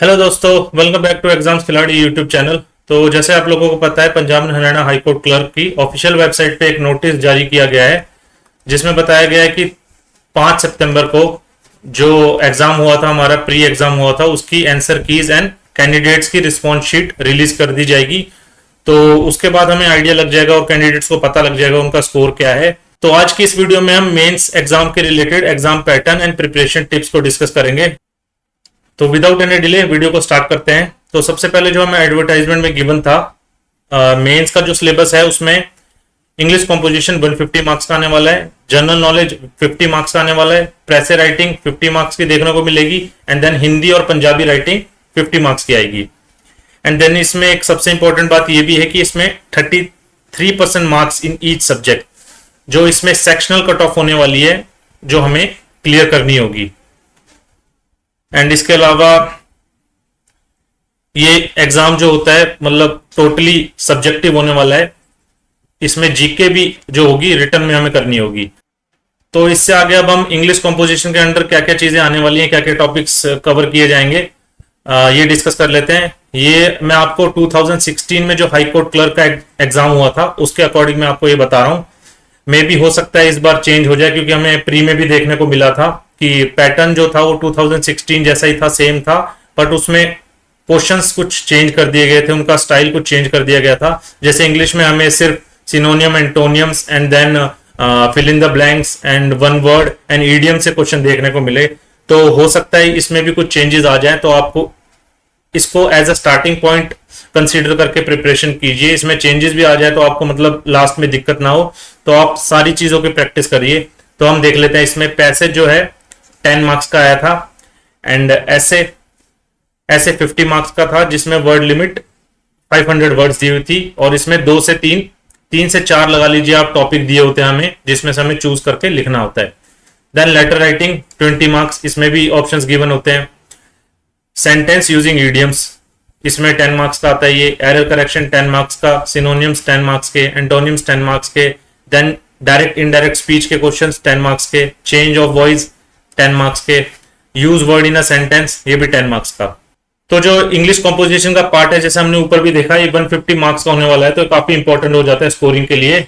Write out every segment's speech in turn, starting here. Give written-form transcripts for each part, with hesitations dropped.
Hello दोस्तों, welcome back to exams खिलाड़ी YouTube channel. तो जैसे आप लोगों को पता है, Punjab and Haryana high court clerk की ऑफिशियल वेबसाइट पे एक नोटिस जारी किया गया है जिसमें बताया गया है कि 5 सितंबर को जो एग्जाम हुआ था, हमारा प्री एग्जाम हुआ था, उसकी आंसर कीज एंड कैंडिडेट्स की रिस्पॉन्स शीट रिलीज कर दी जाएगी। तो उसके बाद हमें आइडिया लग जाएगा और कैंडिडेट्स को पता लग जाएगा उनका स्कोर क्या है। तो आज की इस वीडियो में हम मेंस एग्जाम के related exam pattern and preparation tips को डिस्कस करेंगे। तो विदाउट एनी डिले वीडियो को स्टार्ट करते हैं। तो सबसे पहले जो हमें एडवर्टाइजमेंट में गिवन था, मेंस का जो सिलेबस है उसमें इंग्लिश कॉम्पोजिशन 150 मार्क्स का आने वाला है, जनरल नॉलेज 50 मार्क्स का आने वाला है, प्रेस राइटिंग 50 मार्क्स की देखने को मिलेगी, एंड देन हिंदी और पंजाबी राइटिंग 50 मार्क्स की आएगी। एंड देन इसमें एक सबसे इंपॉर्टेंट बात यह भी है कि इसमें 33% मार्क्स इन ईच सब्जेक्ट, जो इसमें सेक्शनल कट ऑफ होने वाली है, जो हमें क्लियर करनी होगी। एंड इसके अलावा ये एग्जाम जो होता है मतलब टोटली सब्जेक्टिव होने वाला है। इसमें जीके भी जो होगी रिटर्न में हमें करनी होगी। तो इससे आगे अब हम इंग्लिश कॉम्पोजिशन के अंदर क्या क्या चीजें आने वाली हैं, क्या क्या टॉपिक्स कवर किए जाएंगे, ये डिस्कस कर लेते हैं। ये मैं आपको 2016 में जो हाई कोर्ट क्लर्क का एग्जाम हुआ था उसके अकॉर्डिंग मैं आपको ये बता रहा हूं। मे भी हो सकता है इस बार चेंज हो जाए, क्योंकि हमें प्री में भी देखने को मिला था कि पैटर्न जो था वो 2016 जैसा ही था, सेम था, बट उसमें क्वेश्चंस कुछ चेंज कर दिए गए थे, उनका स्टाइल कुछ चेंज कर दिया गया था। जैसे इंग्लिश में हमें सिर्फ synonym, antonyms and then fill in the blanks and one word and idiom से क्वेश्चन देखने को मिले। तो हो सकता है इसमें भी कुछ चेंजेस आ जाए, तो आपको इसको as a starting point consider करके प्रिपरेशन कीजिए। इसमें चेंजेस भी आ जाए तो आपको मतलब लास्ट में दिक्कत ना हो, तो आप सारी चीजों की प्रैक्टिस करिए। तो हम देख लेते हैं। इसमें पैसेज जो है 10 मार्क्स का आया था, एंड ऐसे 50 मार्क्स का था, जिसमें वर्ड लिमिट 500 वर्ड्स दी हुई थी, और इसमें 2 से 3 से 4 लगा लीजिए आप टॉपिक दिए होते हैं हमें, जिसमें से हमें चूज करके लिखना होता है। देन लेटर राइटिंग 20 मार्क्स, इसमें भी ऑप्शंस गिवन होते हैं। सेंटेंस यूजिंग ईडियम्स, इसमें 10 मार्क्स का आता है ये। एरर करेक्शन 10 मार्क्स का, सिनोनियम्स 10 मार्क्स के, एंटोनियम्स 10 मार्क्स के, देन डायरेक्ट इनडायरेक्ट स्पीच के क्वेश्चंस 10 मार्क्स के, चेंज ऑफ वॉइस 10 मार्क्स के, use word in a sentence ये भी 10 मार्क्स का। तो जो इंग्लिश कॉम्पोजिशन का पार्ट है, जैसे हमने ऊपर भी देखा, ये 150 मार्क्स का होने वाला है, तो काफी इंपॉर्टेंट हो जाता है स्कोरिंग के लिए।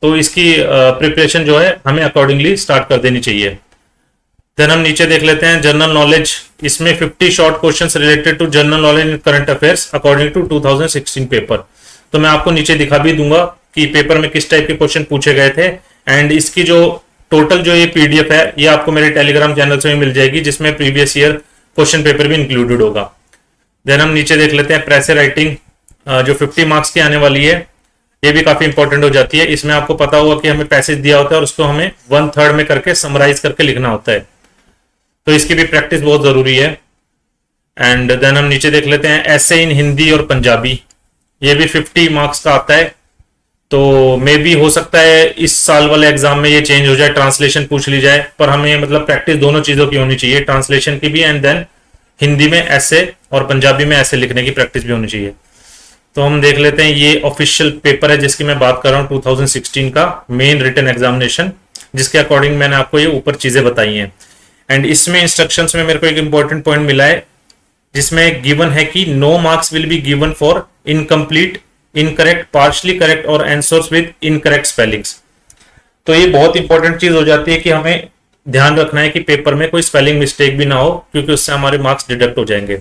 तो इसकी प्रिपरेशन जो है हमें अकॉर्डिंगली स्टार्ट कर देनी चाहिए। देन हम नीचे देख लेते हैं जनरल नॉलेज। इसमें 50 short questions related to general knowledge in current affairs according to 2016 paper. तो मैं आपको नीचे दिखा भी दूंगा कि पेपर में किस टाइप के क्वेश्चन पूछे गए थे, एंड इसकी जो टोटल जो ये पीडीएफ है ये आपको मेरे टेलीग्राम चैनल से भी मिल जाएगी, जिसमें प्रीवियस ईयर क्वेश्चन पेपर भी इंक्लूडेड होगा। देन हम नीचे देख लेते हैं प्रेस राइटिंग, जो 50 मार्क्स की आने वाली है, ये भी काफी इंपॉर्टेंट हो जाती है। इसमें आपको पता होगा कि हमें पैसेज दिया होता है और उसको हमें 1/3 में करके समराइज करके लिखना होता है, तो इसकी भी प्रैक्टिस बहुत जरूरी है। एंड देन हम नीचे देख लेते हैं ऐसे इन हिंदी और पंजाबी, ये भी 50 मार्क्स का आता है। तो मे भी हो सकता है इस साल वाले एग्जाम में ये चेंज हो जाए, ट्रांसलेशन पूछ ली जाए, पर हमें मतलब प्रैक्टिस दोनों चीजों की होनी चाहिए, ट्रांसलेशन की भी एंड देन हिंदी में ऐसे और पंजाबी में ऐसे लिखने की प्रैक्टिस भी होनी चाहिए। तो हम देख लेते हैं, ये ऑफिशियल पेपर है जिसकी मैं बात कर रहा हूँ, 2016 का मेन रिटन एग्जामिनेशन, जिसके अकॉर्डिंग मैंने आपको ये ऊपर चीजें बताई हैं। एंड इसमें इंस्ट्रक्शंस में मेरे को एक इंपॉर्टेंट पॉइंट मिला है, जिसमें गिवन है कि no marks will be given for incomplete, incorrect, partially correct और आंसर्स विद इनकरेक्ट स्पेलिंग्स। तो ये बहुत इंपॉर्टेंट चीज हो जाती है कि हमें ध्यान रखना है कि पेपर में कोई स्पेलिंग मिस्टेक भी ना हो, क्योंकि उससे हमारे मार्क्स डिडक्ट हो जाएंगे।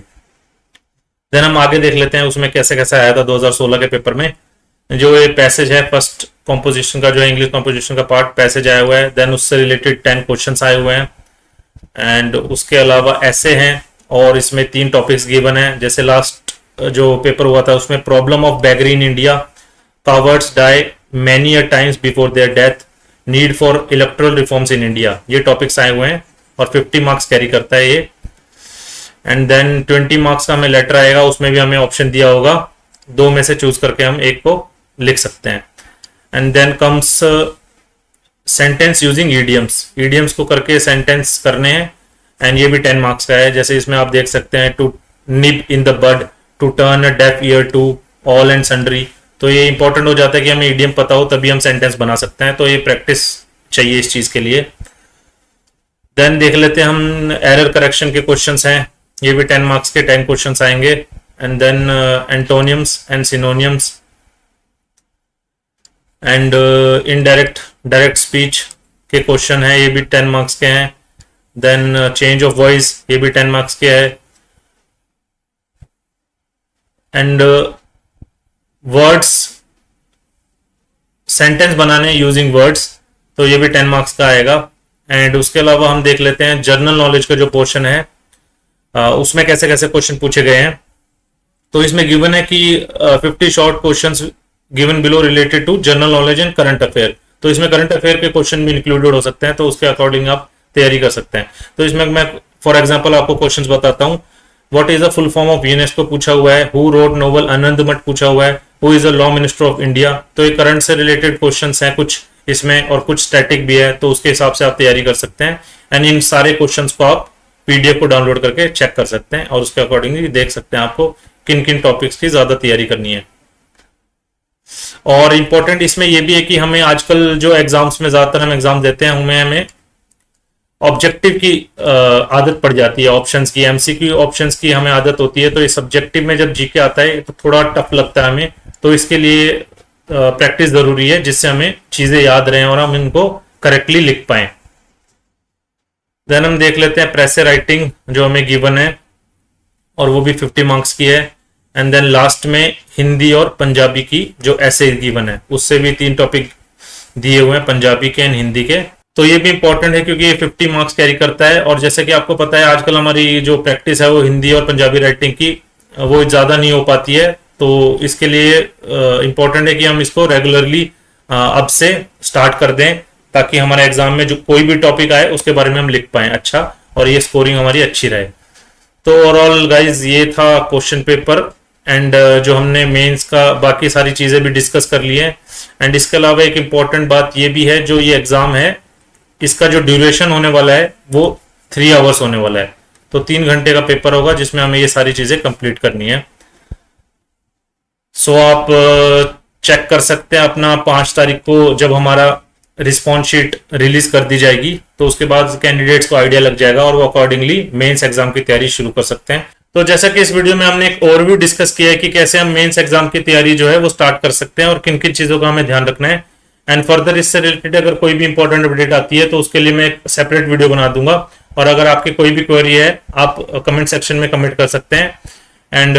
देन हम आगे देख लेते हैं उसमें कैसे कैसे आया था 2016 के पेपर में। जो ये पैसेज है फर्स्ट कॉम्पोजिशन का, जो है इंग्लिश कॉम्पोजिशन का पार्ट पैसेज आया हुआ है, देन उससे रिलेटेड 10 क्वेश्चन आए हुए हैं, एंड उसके अलावा ऐसे हैं, और इसमें 3 टॉपिक्स गिवन है। जैसे लास्ट जो पेपर हुआ था उसमें problem of beggary in India, cowards die many a times before their death, need for electoral reforms in India, ये टॉपिक्स आए हुए हैं और 50 मार्क्स कैरी करता है ये। एंड देन 20 मार्क्स का हमें लेटर आएगा, उसमें भी हमें ऑप्शन दिया होगा, 2 में से चूज करके हम एक को लिख सकते हैं। And then comes sentence using idioms, idioms को करके सेंटेंस करने हैं, एंड ये भी 10 मार्क्स का है। जैसे इसमें आप देख सकते हैं, to nip in the bud, to turn a deaf ear to, all and sundry. तो ये इंपॉर्टेंट हो जाता है कि हमें ईडियम पता हो तभी हम सेंटेंस बना सकते हैं, तो ये प्रैक्टिस चाहिए इस चीज के लिए। देन देख लेते हैं हम एरर करेक्शन के क्वेश्चंस हैं, ये भी 10 मार्क्स के 10 क्वेश्चंस आएंगे। And then antonyms and synonyms and indirect direct speech के क्वेश्चन है, ये भी 10 मार्क्स के हैं। देन चेंज ऑफ वॉइस, ये भी 10 मार्क्स के है। एंड वर्ड्स, सेंटेंस बनाने यूजिंग वर्ड्स, तो ये भी 10 मार्क्स का आएगा। एंड उसके अलावा हम देख लेते हैं जनरल नॉलेज का जो पोर्शन है, उसमें कैसे कैसे क्वेश्चन पूछे गए हैं। तो इसमें गिवन है कि 50 short questions given below related to general knowledge and current affair. तो इसमें करंट अफेयर के क्वेश्चन भी इंक्लूडेड हो सकते हैं, तो उसके अकॉर्डिंग आप तैयारी कर सकते हैं। तो इसमें मैं फॉर एग्जांपल आपको क्वेश्चंस बताता हूं। What is the full form of UNESCO पूछा हुआ है। हु रोट नोवेल आनंद मठ पूछा हुआ है। Who is the law minister of India. तो ये करंट से रिलेटेड क्वेश्चंस हैं कुछ इसमें, और कुछ स्टैटिक भी है, तो उसके हिसाब से आप तैयारी कर सकते हैं। एंड इन सारे क्वेश्चंस को आप पीडीएफ को डाउनलोड करके चेक कर सकते हैं, और उसके अकॉर्डिंगली देख सकते हैं आपको किन किन टॉपिक्स की ज्यादा तैयारी करनी है। और इंपॉर्टेंट इसमें यह भी है कि हमें आजकल जो एग्जाम्स में ज्यादातर हम एग्जाम देते हैं, हमें ऑब्जेक्टिव की आदत पड़ जाती है, ऑप्शंस की, एमसीक्यू ऑप्शंस की हमें आदत होती है। तो ये सब्जेक्टिव में जब जीके आता है तो थोड़ा टफ लगता है हमें, तो इसके लिए प्रैक्टिस जरूरी है, जिससे हमें चीजें याद रहें और हम इनको करेक्टली लिख पाए। देन हम देख लेते हैं प्रेस राइटिंग जो हमें गिवन है, और वो भी 50 मार्क्स की है। एंड देन लास्ट में हिंदी और पंजाबी की जो ऐसे गिवन है, उससे भी 3 टॉपिक दिए हुए हैं, पंजाबी के एंड हिंदी के। तो ये भी इंपॉर्टेंट है क्योंकि ये 50 मार्क्स कैरी करता है। और जैसे कि आपको पता है आजकल हमारी जो प्रैक्टिस है वो हिंदी और पंजाबी राइटिंग की वो ज्यादा नहीं हो पाती है, तो इसके लिए इंपॉर्टेंट है कि हम इसको रेगुलरली अब से स्टार्ट कर दें, ताकि हमारे एग्जाम में जो कोई भी टॉपिक आए उसके बारे में हम लिख पाए अच्छा, और ये स्कोरिंग हमारी अच्छी रहे। तो ओवरऑल गाइज ये था क्वेश्चन पेपर। एंड जो हमने मेंस का बाकी सारी चीजें भी डिस्कस कर ली है। एंड इसके अलावा एक इंपॉर्टेंट बात ये भी है, जो ये एग्जाम है इसका जो ड्यूरेशन होने वाला है वो 3 आवर्स होने वाला है। तो 3 घंटे का पेपर होगा जिसमें हमें ये सारी चीजें कंप्लीट करनी है। सो आप चेक कर सकते हैं अपना 5 तारीख को जब हमारा रिस्पॉन्स शीट रिलीज कर दी जाएगी, तो उसके बाद कैंडिडेट्स को आइडिया लग जाएगा और वो अकॉर्डिंगली मेंस एग्जाम की तैयारी शुरू कर सकते हैं। तो जैसा कि इस वीडियो में हमने एक ओवरव्यू डिस्कस किया है कि कैसे हम मेंस एग्जाम की तैयारी जो है वो स्टार्ट कर सकते हैं और किन किन चीजों का हमें ध्यान रखना है। एंड फर्दर इससे रिलेटेड अगर कोई भी इंपॉर्टेंट अपडेट आती है तो उसके लिए मैं एक सेपरेट वीडियो बना दूंगा, और अगर आपकी कोई भी क्वेरी है आप कमेंट सेक्शन में कमेंट कर सकते हैं। एंड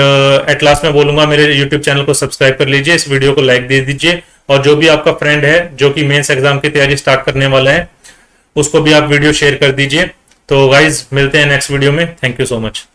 एट लास्ट में बोलूंगा मेरे यूट्यूब चैनल को सब्सक्राइब कर लीजिए, इस वीडियो को लाइक दे दीजिए, और जो भी आपका फ्रेंड है जो कि मेंस एग्जाम की तैयारी स्टार्ट करने वाला है उसको भी आप वीडियो शेयर कर दीजिए। तो गाइज मिलते हैं नेक्स्ट वीडियो में। Thank you so much.